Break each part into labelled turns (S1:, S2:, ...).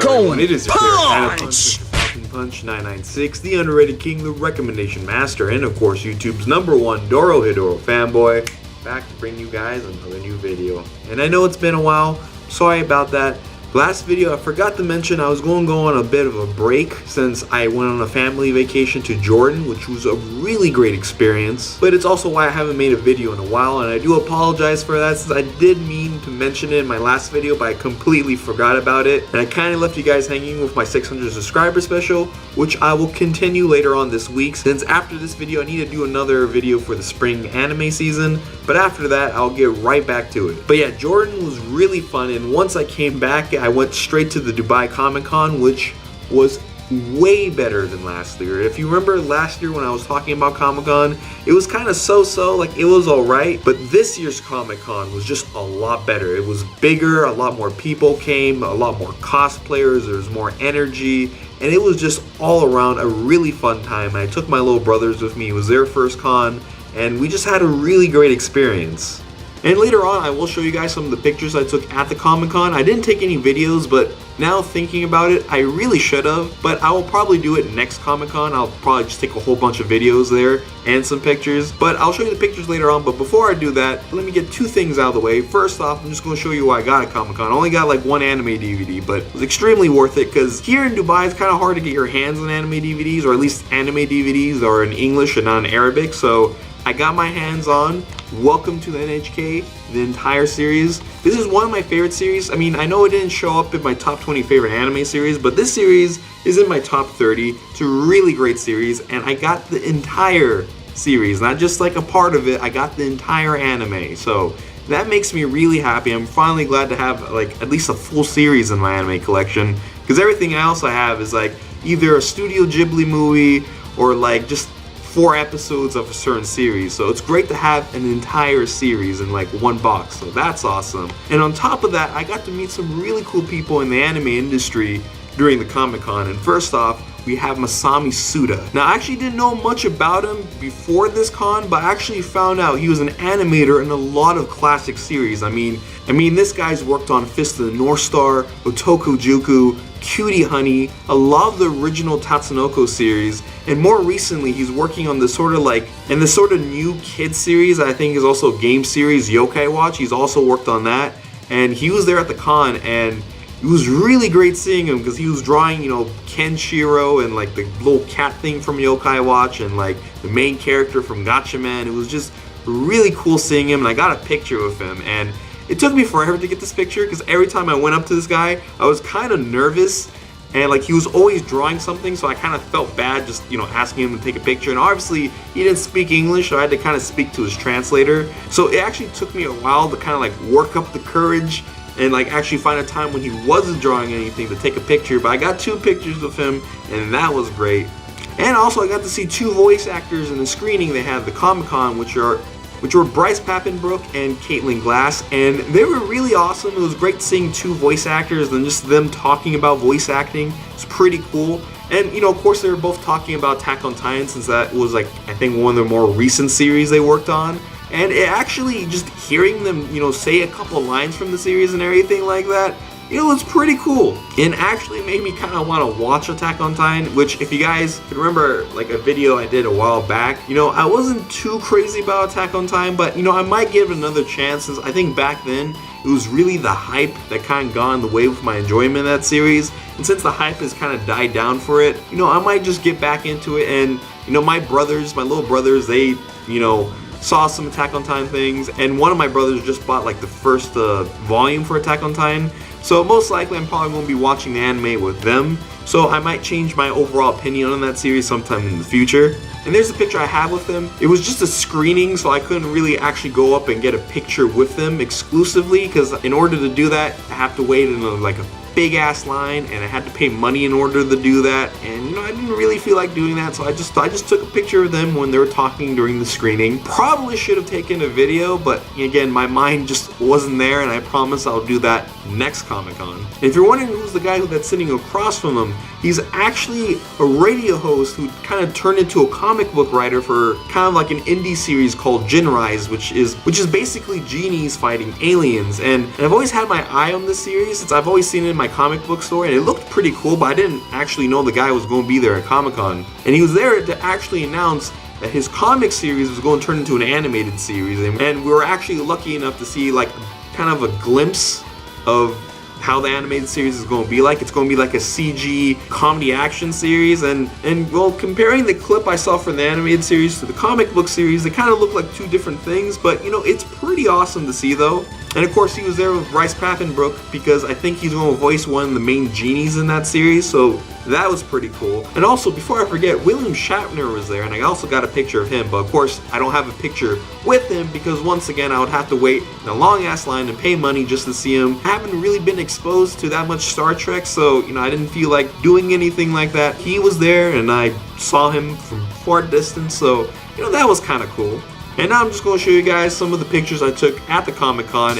S1: Falcon
S2: It is your favorite
S1: Punch!
S2: Mr. FalconPunch 996, the underrated king, the recommendation master, and of course YouTube's #1 Dorohedoro fanboy, back to bring you guys another new video. And I know it's been a while, sorry about that. Last video I forgot to mention I was going to go on a bit of a break since I went on a family vacation to Jordan, which was a really great experience. But it's also why I haven't made a video in a while, and I do apologize for that since I did mean to mention it in my last video, but I completely forgot about it. And I kind of left you guys hanging with my 600 subscriber special, which I will continue later on this week, since after this video I need to do another video for the spring anime season. But after that I'll get right back to it. But yeah, Jordan was really fun, and once I came back I went straight to the Dubai Comic-Con, which was way better than last year. If you remember last year when I was talking about Comic-Con, it was kind of so-so, like it was alright, but this year's Comic-Con was just a lot better. It was bigger, a lot more people came, a lot more cosplayers, there was more energy, and it was just all around a really fun time. I took my little brothers with me, it was their first con, and we just had a really great experience. And later on I will show you guys some of the pictures I took at the Comic-Con. I didn't take any videos, but now thinking about it, I really should have, but I will probably do it next Comic-Con. I'll probably just take a whole bunch of videos there and some pictures, but I'll show you the pictures later on. But before I do that, let me get two things out of the way. First off, I'm just going to show you what I got at Comic-Con. I only got like one anime DVD, but it was extremely worth it because here in Dubai it's kind of hard to get your hands on anime DVDs, or at least anime DVDs are in English and not in Arabic, so I got my hands on Welcome to the NHK, the entire series. This is one of my favorite series. I mean, I know it didn't show up in my top 20 favorite anime series, but this series is in my top 30. It's a really great series, and I got the entire series, not just like a part of it. I got the entire anime, so that makes me really happy. I'm finally glad to have like at least a full series in my anime collection, because everything else I have is like either a Studio Ghibli movie or like just 4 episodes of a certain series. So it's great to have an entire series in like one box, so that's awesome. And on top of that, I got to meet some really cool people in the anime industry during the Comic-Con. And first off, we have Masami Suda. Now I actually didn't know much about him before this con, but I actually found out he was an animator in a lot of classic series. I mean this guy's worked on Fist of the North Star, Otoku Juku, Cutie Honey, a lot of the original Tatsunoko series, and more recently he's working on this sort of new kid series that I think is also a game series, Yokai Watch. He's also worked on that, and he was there at the con, and it was really great seeing him because he was drawing, you know, Kenshiro and like the little cat thing from Yokai Watch and like the main character from Gatchaman. It was just really cool seeing him, and I got a picture with him, and it took me forever to get this picture because every time I went up to this guy, I was kind of nervous, and like he was always drawing something, so I kind of felt bad just, you know, asking him to take a picture. And obviously he didn't speak English, so I had to kind of speak to his translator. So it actually took me a while to kind of like work up the courage and like actually find a time when he wasn't drawing anything to take a picture. But I got 2 pictures of him, and that was great. And also I got to see 2 voice actors in the screening they had at the Comic-Con, which were Bryce Papenbrook and Caitlin Glass, and they were really awesome. It was great seeing 2 voice actors and just them talking about voice acting. It's pretty cool. And you know, of course they were both talking about Attack on Titan, since that was like I think one of the more recent series they worked on. And it actually, just hearing them, you know, say a couple lines from the series and everything like that, you know, it's pretty cool. And actually made me kind of want to watch Attack on Titan, which if you guys can remember like a video I did a while back, you know, I wasn't too crazy about Attack on Titan, but you know, I might give it another chance, since I think back then it was really the hype that kind of got in the way with my enjoyment of that series. And since the hype has kind of died down for it, you know, I might just get back into it. And you know, my little brothers, they, you know, saw some Attack on Titan things, and one of my brothers just bought like the first volume for Attack on Titan. So most likely I'm probably going to be watching the anime with them, so I might change my overall opinion on that series sometime in the future. And there's the picture I have with them. It was just a screening, so I couldn't really actually go up and get a picture with them exclusively, because in order to do that I have to wait in like a big ass line, and I had to pay money in order to do that, and you know, I didn't really feel like doing that, so I just took a picture of them when they were talking during the screening. Probably should have taken a video, but again, my mind just wasn't there, and I promise I'll do that next Comic-Con. And if you're wondering who's the guy that's sitting across from him, he's actually a radio host who kind of turned into a comic book writer for kind of like an indie series called Jinrise, which is basically genies fighting aliens. And I've always had my eye on this series since I've always seen it in my comic book store, and it looked pretty cool, but I didn't actually know the guy was going to be there at Comic-Con. And he was there to actually announce that his comic series was going to turn into an animated series, and we were actually lucky enough to see like kind of a glimpse of how the animated series is going to be like. It's going to be like a CG comedy action series, and well, comparing the clip I saw from the animated series to the comic book series, they kind of look like two different things, but you know, it's pretty awesome to see though. And of course he was there with Bryce Papenbrook because I think he's going to voice one of the main genies in that series, so that was pretty cool. And also, before I forget, William Shatner was there, and I also got a picture of him, but of course I don't have a picture with him because once again I would have to wait in a long ass line and pay money just to see him. I haven't really been exposed to that much Star Trek, so you know, I didn't feel like doing anything like that. He was there and I saw him from far distance, so you know, that was kind of cool. And now I'm just going to show you guys some of the pictures I took at the Comic-Con.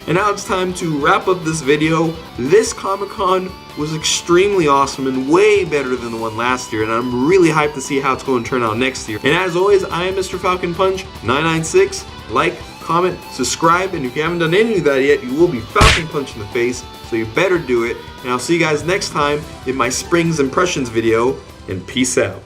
S2: And now it's time to wrap up this video. This Comic-Con was extremely awesome and way better than the one last year, and I'm really hyped to see how it's going to turn out next year. And as always, I am Mr.FalconPunch 996. Like, comment, subscribe, and if you haven't done any of that yet, you will be Falcon Punch in the face, so you better do it. And I'll see you guys next time in my Spring's Impressions video, and peace out.